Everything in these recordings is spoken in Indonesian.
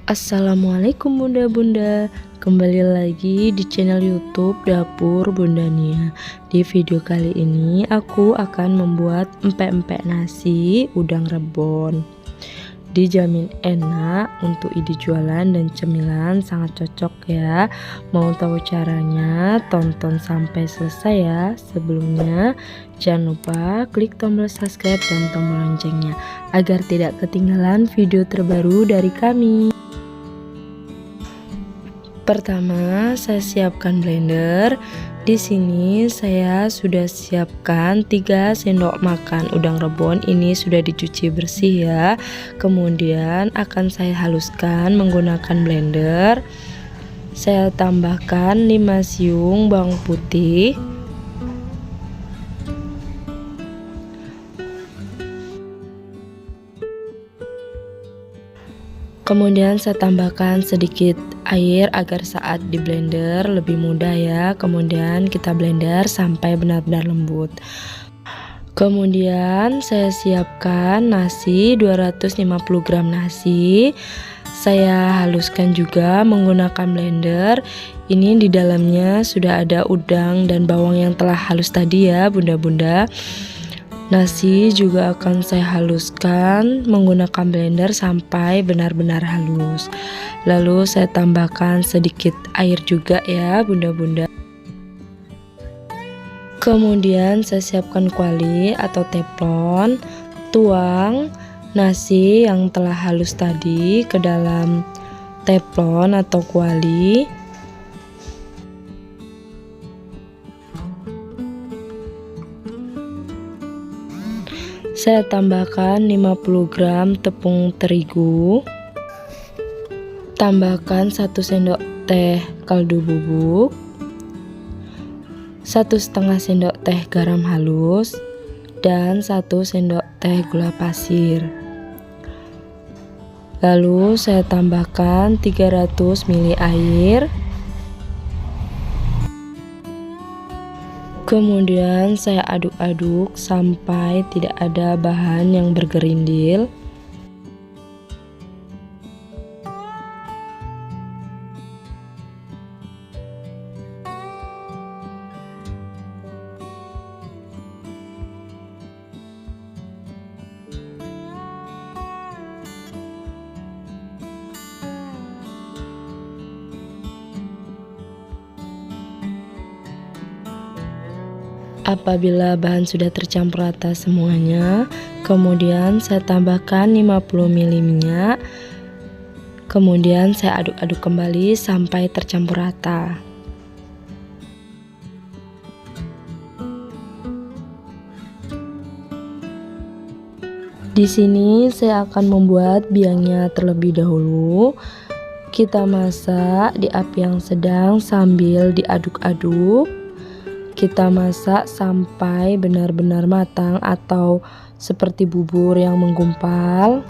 Assalamualaikum bunda-bunda, kembali lagi di channel YouTube Dapur Bunda Nia. Di video kali ini aku akan membuat empek-empek nasi udang rebon. Dijamin enak untuk ide jualan dan cemilan, sangat cocok ya. Mau tahu caranya? Tonton sampai selesai ya. Sebelumnya jangan lupa klik tombol subscribe dan tombol loncengnya agar tidak ketinggalan video terbaru dari kami. Pertama, saya siapkan blender. Di sini saya sudah siapkan 3 sendok makan udang rebon. Ini sudah dicuci bersih ya. Kemudian akan saya haluskan menggunakan blender. Saya tambahkan 5 siung bawang putih. Kemudian saya tambahkan sedikit air agar saat di blender lebih mudah ya. Kemudian kita blender sampai benar-benar lembut. Kemudian saya siapkan nasi, 250 gram nasi. Saya haluskan juga menggunakan blender. Ini di dalamnya sudah ada udang dan bawang yang telah halus tadi ya bunda-bunda. Nasi juga akan saya haluskan menggunakan blender sampai benar-benar halus. Lalu saya tambahkan sedikit air juga ya bunda-bunda. Kemudian saya siapkan kuali atau teflon. Tuang nasi yang telah halus tadi ke dalam teflon atau kuali. Saya tambahkan 50 gram tepung terigu. Tambahkan 1 sendok teh kaldu bubuk, 1,5 sendok teh garam halus, dan 1 sendok teh gula pasir. Lalu saya tambahkan 300 ml air. Kemudian saya aduk-aduk sampai tidak ada bahan yang bergerindil. Apabila bahan sudah tercampur rata semuanya, kemudian saya tambahkan 50 ml minyak. Kemudian saya aduk-aduk kembali sampai tercampur rata. Di sini saya akan membuat biangnya terlebih dahulu. Kita masak di api yang sedang sambil diaduk-aduk. Kita masak sampai benar-benar matang atau seperti bubur yang menggumpal.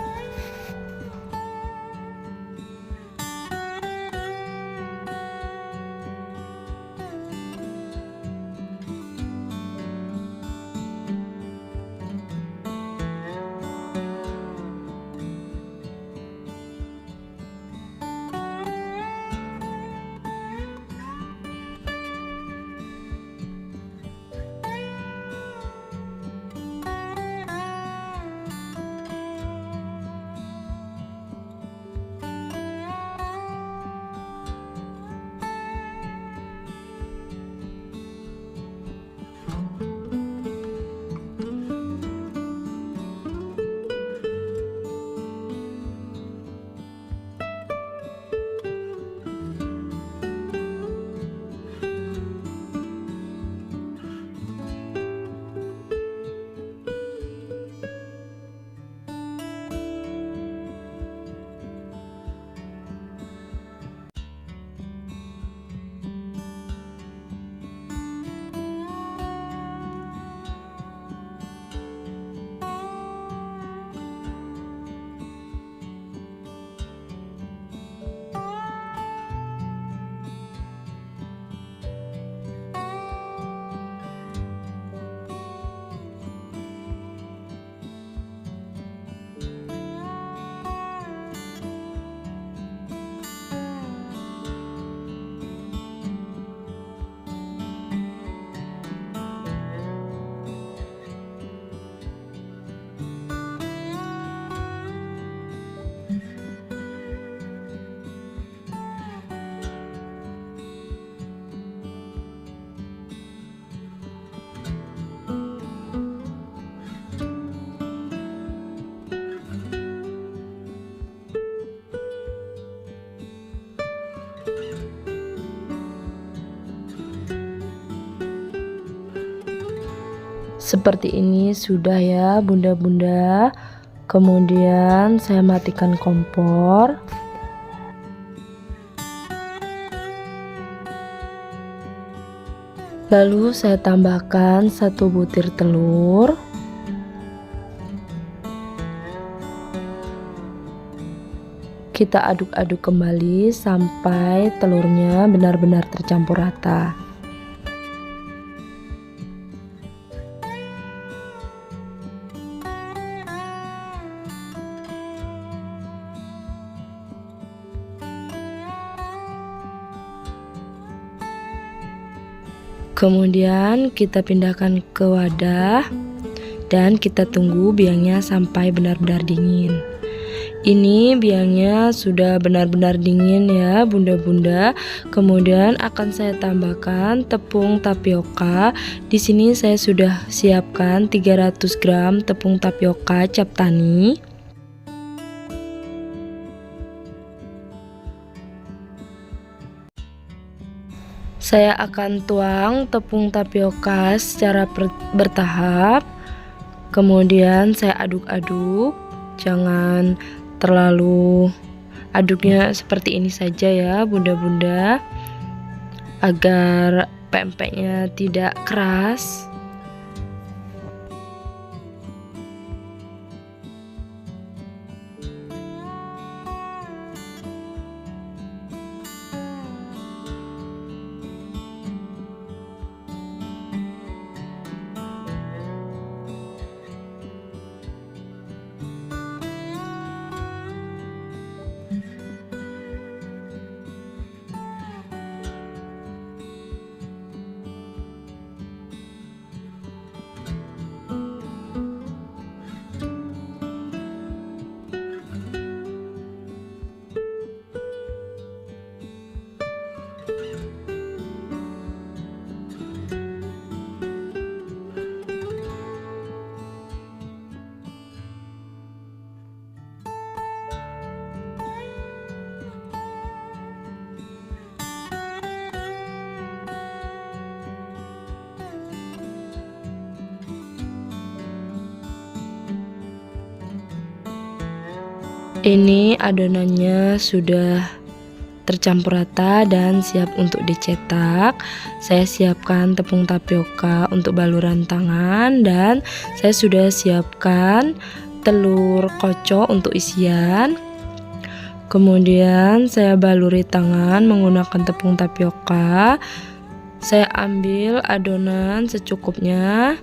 Seperti ini sudah ya bunda-bunda. Kemudian saya matikan kompor. Lalu saya tambahkan 1 butir telur. Kita aduk-aduk kembali sampai telurnya benar-benar tercampur rata. Kemudian kita pindahkan ke wadah dan kita tunggu biangnya sampai benar-benar dingin. Ini biangnya sudah benar-benar dingin ya bunda-bunda. Kemudian akan saya tambahkan tepung tapioka. Di sini saya sudah siapkan 300 gram tepung tapioka cap tani. Saya akan tuang tepung tapioka secara bertahap. Kemudian saya aduk-aduk. Jangan terlalu aduknya seperti ini saja ya bunda-bunda, agar pempeknya tidak keras. Ini adonannya sudah tercampur rata dan siap untuk dicetak. Saya siapkan tepung tapioka untuk baluran tangan dan saya sudah siapkan telur kocok untuk isian. Kemudian saya baluri tangan menggunakan tepung tapioka. Saya ambil adonan secukupnya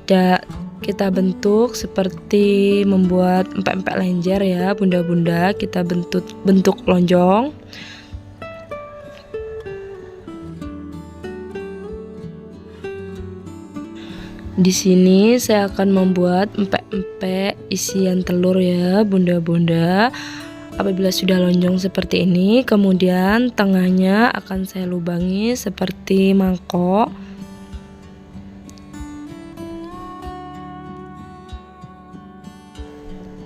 dan kita bentuk seperti membuat empek-empek lenjer ya bunda-bunda. Kita bentuk lonjong. Di sini saya akan membuat empek-empek isian telur ya bunda-bunda. Apabila sudah lonjong seperti ini, kemudian tengahnya akan saya lubangi seperti mangkok.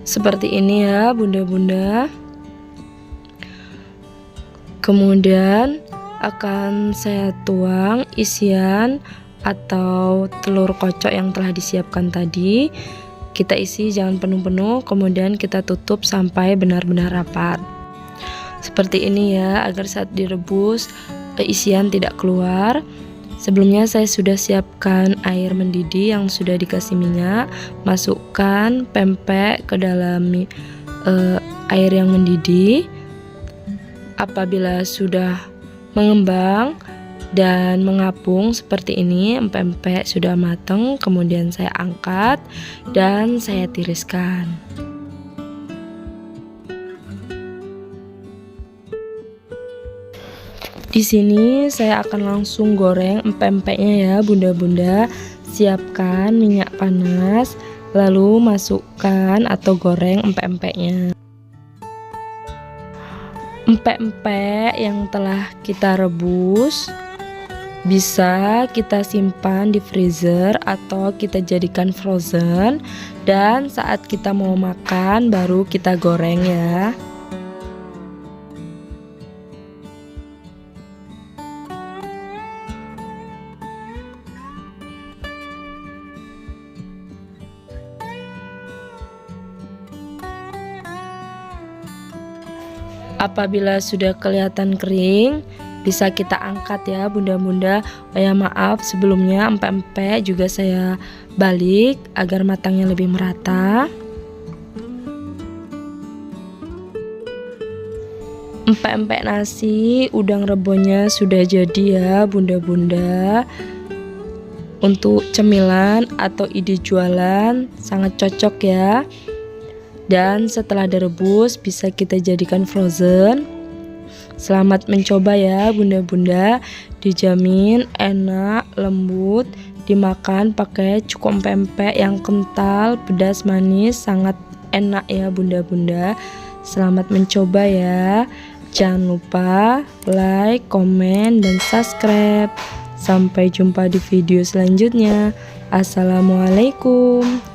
Seperti ini ya bunda-bunda. Kemudian akan saya tuang isian atau telur kocok yang telah disiapkan tadi. Kita isi jangan penuh-penuh, kemudian kita tutup sampai benar-benar rapat. Seperti ini ya, agar saat direbus isian tidak keluar. Sebelumnya saya sudah siapkan air mendidih yang sudah dikasih minyak. Masukkan pempek ke dalam air yang mendidih. Apabila sudah mengembang dan mengapung seperti ini, pempek sudah matang. Kemudian saya angkat dan saya tiriskan. Di sini saya akan langsung goreng empek-empeknya ya bunda-bunda. Siapkan minyak panas, lalu masukkan atau goreng empek-empeknya. Empek-empek yang telah kita rebus bisa kita simpan di freezer atau kita jadikan frozen, dan saat kita mau makan baru kita goreng ya. Apabila sudah kelihatan kering, bisa kita angkat ya bunda-bunda. Oh ya maaf, sebelumnya empek-empek juga saya balik agar matangnya lebih merata. Empek-empek nasi udang rebonnya sudah jadi ya bunda-bunda. Untuk cemilan atau ide jualan sangat cocok ya. Dan setelah direbus bisa kita jadikan frozen. Selamat mencoba ya bunda-bunda, dijamin enak, lembut, dimakan pakai cuko empek-empek yang kental, pedas, manis, sangat enak ya bunda-bunda. Selamat mencoba ya. Jangan lupa like, komen, dan subscribe. Sampai jumpa di video selanjutnya. Assalamualaikum.